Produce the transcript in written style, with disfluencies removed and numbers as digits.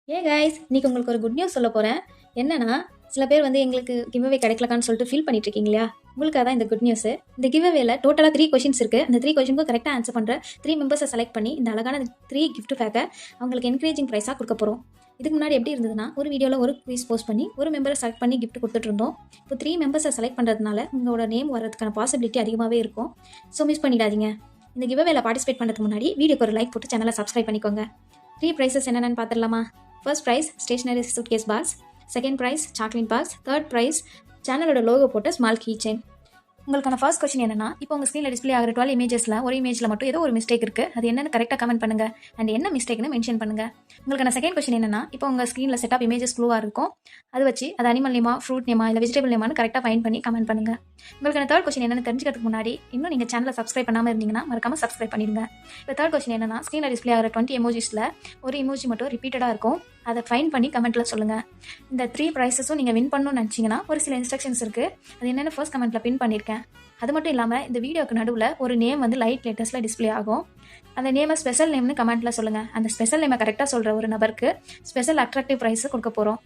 Guys இன்னைக்கு உங்களுக்கு ஒரு குட் நியூஸ் சொல்ல போகிறேன். என்னன்னா, சில பேர் வந்து எங்களுக்கு கிவ்அவே கிடைக்கலக்கான்னு சொல்லிட்டு ஃபீல் பண்ணிட்டு இருக்கீங்க இல்லையா? உங்களுக்காக தான் இந்த குட் நியூஸ். இந்த கிவ்அவேல டோட்டலாக 3 கொஷின்ஸ் இருக்கு. அந்த 3 கொஷினுக்கும் கரெக்டாக ஆன்சர் பண்ணுற 3 மெம்பர்ஸை செலக்ட் பண்ணி இந்த அழகான 3 gift பேக்கை அவங்களுக்கு என்கரேஜிங் ப்ரைஸாக கொடுக்க போகிறோம். இதுக்கு முன்னாடி எப்படி இருந்ததுன்னா, ஒரு வீடியோவில் ஒரு குவிஸ் போஸ்ட் பண்ணி ஒரு மெம்பரை செலக்ட் பண்ணி gift கொடுத்துட்டு இருந்தோம். இப்போ 3 மெம்பர்ஸை செலக்ட் பண்ணுறதுனால உங்களோட நேம் வரதுக்கான பாசிபிலிட்டி அதிகமாகவே இருக்கும். ஸோ மிஸ் பண்ணிடாதீங்க. இந்த கிவ்அவேல பார்ட்டிசிபேட் பண்ணுறதுக்கு முன்னாடி வீடியோக்கு ஒரு லைக் போட்டு சேனலை சப்ஸ்கிரைப் பண்ணிக்கோங்க. 3 ப்ரைஸஸ் என்னென்னு பார்த்துடலாமா? First prize stationery suitcase bars, second prize chocolate bars, third prize சேனலோட லோகோ போட்ட ஸ்மால் கீ செயின். உங்களுக்கான ஃபர்ஸ்ட் கொஸ்டின் என்னன்னா, இப்போ உங்கள் ஸ்க்ரீனில் டிஸ்பிளே ஆகிற 12 இமேஜஸில் ஒரு இமேஜில் மட்டும் ஏதோ ஒரு மிஸ்டேக் இருக்குது. அது என்னன்னு கரெக்டாக கமெண்ட் பண்ணுங்கள். அண்ட் என்ன மிஸ்டேக்னு மென்ஷன் பண்ணுங்கள். உங்களுக்கான செகண்ட் கொஸ்டின் என்னன்னா, இப்போ உங்கள் ஸ்க்ரீனில் செட் ஆஃப் இமேஜஸ் க்ளூவாக இருக்கும். அது வச்சு அது அனிமல் நேமா, ஃப்ரூட் நேமா, இல்லை வெஜிடபிள் நேமான்னு கரெக்டாக ஃபைன் பண்ணி கமெண்ட் பண்ணுங்கள். உங்களுக்கான தேர்ட் கொஸ்டின் என்னன்னு தெரிஞ்சுக்கிறதுக்கு முன்னாடி இன்னும் நீங்கள் சேனலை சப்ஸ்கிரைப் பண்ணாமல் இருந்தீங்கன்னா மறக்காம சப்ஸ்கிரைப் பண்ணிடுங்க. இப்போ தேர்ட் கொஸ்டின் என்னன்னா, ஸ்க்ரீனில் டிஸ்பிளே ஆகிற 20 எமோஜிஸில் ஒரு இமோஜி மட்டும் ரிப்பீட்டடாக இருக்கும். அதை ஃபைன் பண்ணி கமெண்ட்டில் சொல்லுங்கள். இந்த 3 ப்ரைஸஸும் நீங்கள் வின் பண்ணணும்னு நினச்சிங்கன்னா ஒரு சில இன்ஸ்ட்ரக்ஷன்ஸ் இருக்குது. அது என்னென்னு ஃபர்ஸ்ட் கமெண்ட்டில் பின் பண்ணியிருக்கேன். அது மட்டும் இல்லாமல் இந்த வீடியோக்கு நடுவில் ஒரு நேம் வந்து லைட் லெட்டர்ஸில் டிஸ்பிளே ஆகும். அந்த நேமை ஸ்பெஷல் நேம்னு கமெண்ட்டில் சொல்லுங்கள். அந்த ஸ்பெஷல் நேமை கரெக்டாக சொல்கிற ஒரு நபருக்கு ஸ்பெஷல் அட்ராக்டிவ் ப்ரைஸ் கொடுக்க போகிறோம்.